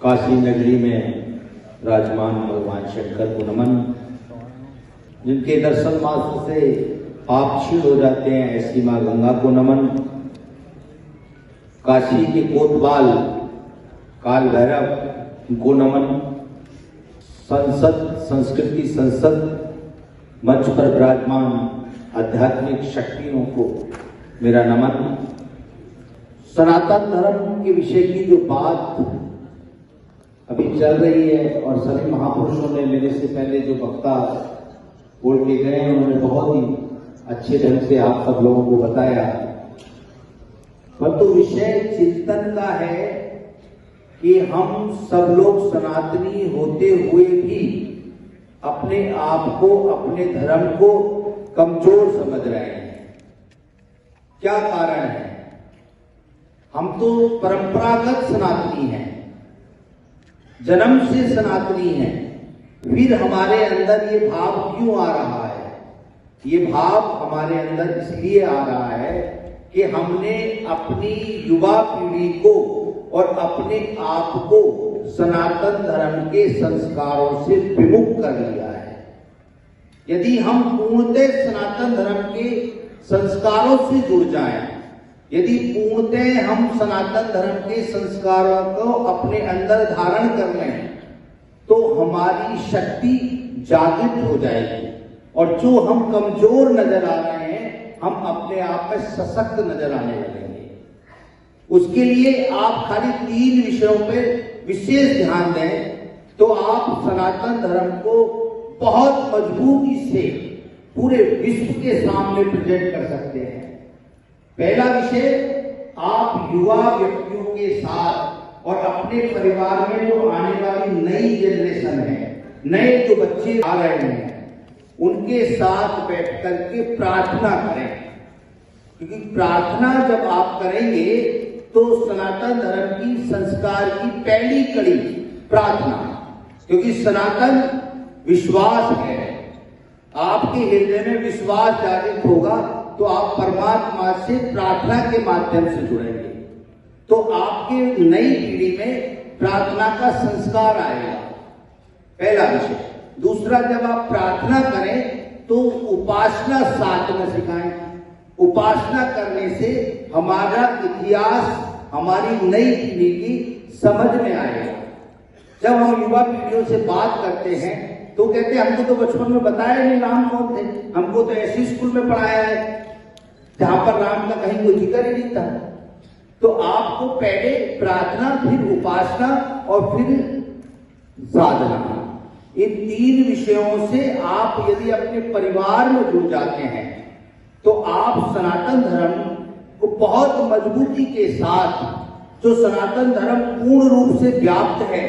काशी नगरी में राजमान भगवान शंकर को नमन। जिनके दर्शन मात्र से पाप क्षीण हो जाते हैं, ऐसी माँ गंगा को नमन। काशी के कोतवाल काल भैरव को नमन। संस्कृति संसद मंच पर विराजमान आध्यात्मिक शक्तियों को मेरा नमन। सनातन धर्म के विषय की जो बात अभी चल रही है और सभी महापुरुषों ने मेरे से पहले जो वक्ता बोल के गए हैं उन्होंने बहुत ही अच्छे ढंग से आप सब लोगों को बताया। परंतु विषय चिंतन का है कि हम सब लोग सनातनी होते हुए भी अपने आप को, अपने धर्म को कमजोर समझ रहे हैं। क्या कारण है? हम तो परंपरागत सनातनी हैं, जन्म से सनातनी हैं, फिर हमारे अंदर ये भाव क्यों आ रहा है? ये भाव हमारे अंदर इसलिए आ रहा है कि हमने अपनी युवा पीढ़ी को और अपने आप को सनातन धर्म के संस्कारों से विमुख कर लिया है। यदि हम पूर्णतः सनातन धर्म के संस्कारों से जुड़ जाएं, यदि पूर्णतः हम सनातन धर्म के संस्कारों को अपने अंदर धारण कर लें तो हमारी शक्ति जागृत हो जाएगी और जो हम कमजोर नजर आ रहे हैं हम अपने आप में सशक्त नजर आने लगेंगे। उसके लिए आप खाली 3 विषयों पे विशेष ध्यान दें तो आप सनातन धर्म को बहुत मजबूती से पूरे विश्व के सामने प्रेजेंट कर सकते हैं। पहला विषय, आप युवा व्यक्तियों के साथ और अपने परिवार में जो आने वाली नई जनरेशन है, नए जो बच्चे आ रहे हैं, उनके साथ बैठ करके प्रार्थना करें। क्योंकि प्रार्थना जब आप करेंगे तो सनातन धर्म की संस्कार की पहली कड़ी प्रार्थना, क्योंकि सनातन विश्वास है। आपके हृदय में विश्वास जागृत होगा तो आप परमात्मा से प्रार्थना के माध्यम से जुड़ेंगे, तो आपके नई पीढ़ी में प्रार्थना का संस्कार आएगा। पहला विषय। दूसरा, जब आप प्रार्थना करें तो उपासना साथ में सिखाएं। उपासना करने से हमारा इतिहास हमारी नई पीढ़ी की समझ में आएगा। जब हम युवा पीढ़ियों से बात करते हैं तो कहते हैं हमको तो बचपन में बताया नहीं राम कौन थे, हमको तो ऐसी स्कूल में पढ़ाया है जहां पर राम का कहीं कोई जिक्र ही नहीं था। तो आपको पहले प्रार्थना, फिर उपासना और फिर साधना, इन 3 विषयों से आप यदि अपने परिवार में जुड़ जाते हैं तो आप सनातन धर्म को बहुत मजबूती के साथ, जो सनातन धर्म पूर्ण रूप से व्याप्त है,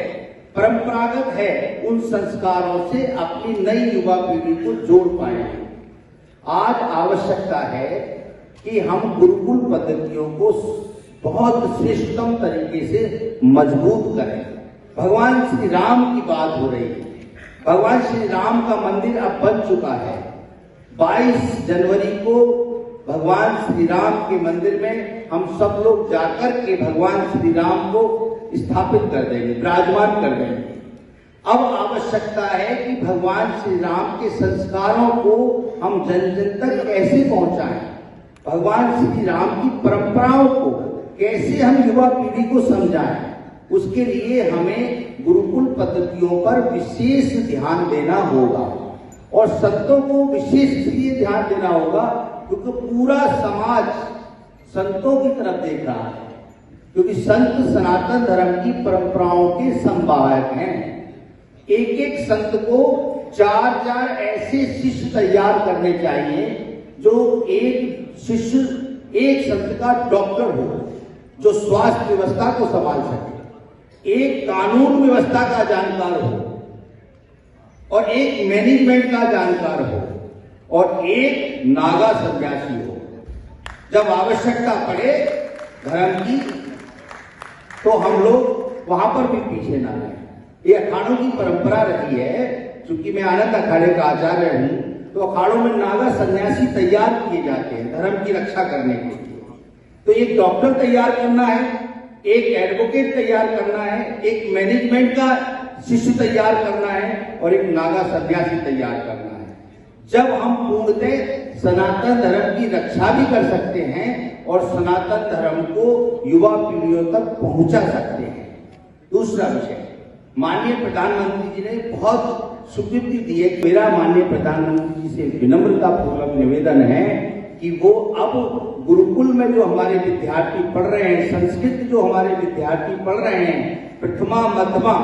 परंपरागत है, उन संस्कारों से अपनी नई युवा पीढ़ी को जोड़ पाएंगे। आज आवश्यकता है कि हम गुरुकुल पद्धतियों को बहुत श्रेष्ठतम तरीके से मजबूत करें। भगवान श्री राम की बात हो रही है। भगवान श्री राम का मंदिर अब बन चुका है। 22 जनवरी को भगवान श्री राम के मंदिर में हम सब लोग जाकर के भगवान श्री राम को स्थापित कर देंगे, विराजमान कर देंगे। अब आवश्यकता है कि भगवान श्री राम के संस्कारों को हम जन जन तक कैसे पहुंचाएं, भगवान श्री राम की परंपराओं को कैसे हम युवा पीढ़ी को समझाएं। उसके लिए हमें गुरुकुल पद्धतियों पर विशेष ध्यान देना होगा और संतों को विशेष इसलिए ध्यान देना होगा क्योंकि पूरा समाज संतों की तरफ देख रहा है, क्योंकि संत सनातन धर्म की परंपराओं के संवाहक हैं। एक संत को 4 ऐसे शिष्य तैयार करने चाहिए जो एक शिष्य, एक संत का डॉक्टर हो जो स्वास्थ्य व्यवस्था को संभाल सके, एक कानून व्यवस्था का जानकार हो और एक मैनेजमेंट का जानकार हो और एक नागा सन्यासी हो। जब आवश्यकता पड़े धर्म की तो हम लोग वहां पर भी पीछे ना रहें। ये अखाड़ों की परंपरा रही है। चूंकि मैं आनंद अखाड़े का आचार्य हूं तो अखाड़ों में नागा सन्यासी तैयार किए जाते हैं धर्म की रक्षा करने के लिए। तो एक डॉक्टर तैयार करना है एक एडवोकेट तैयार करना है, एक मैनेजमेंट का शिष्य तैयार करना है और एक नागा सन्यासी तैयार करना है। जब हम पूर्णतः सनातन धर्म की रक्षा भी कर सकते हैं और सनातन धर्म को युवा पीढ़ियों तक पहुंचा सकते हैं। दूसरा विषय, माननीय प्रधानमंत्री जी ने बहुत स्वीकृति दी है। मेरा माननीय प्रधानमंत्री जी से विनम्रता पूर्वक निवेदन है कि वो अब गुरुकुल में जो हमारे विद्यार्थी पढ़ रहे हैं, संस्कृत जो हमारे विद्यार्थी पढ़ रहे हैं, प्रथमा मध्यमा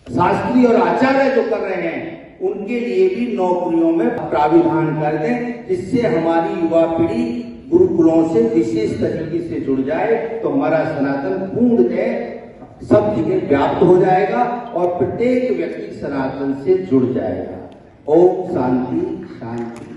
शास्त्री और आचार्य जो कर रहे हैं, उनके लिए भी नौकरियों में प्राविधान कर दें, जिससे हमारी युवा पीढ़ी गुरुकुलों से विशेष तरीके से जुड़ जाए, तो हमारा सनातन पूर्णतः सब जगह व्याप्त हो जाएगा और प्रत्येक व्यक्ति सनातन से जुड़ जाएगा। ओम शांति शांति।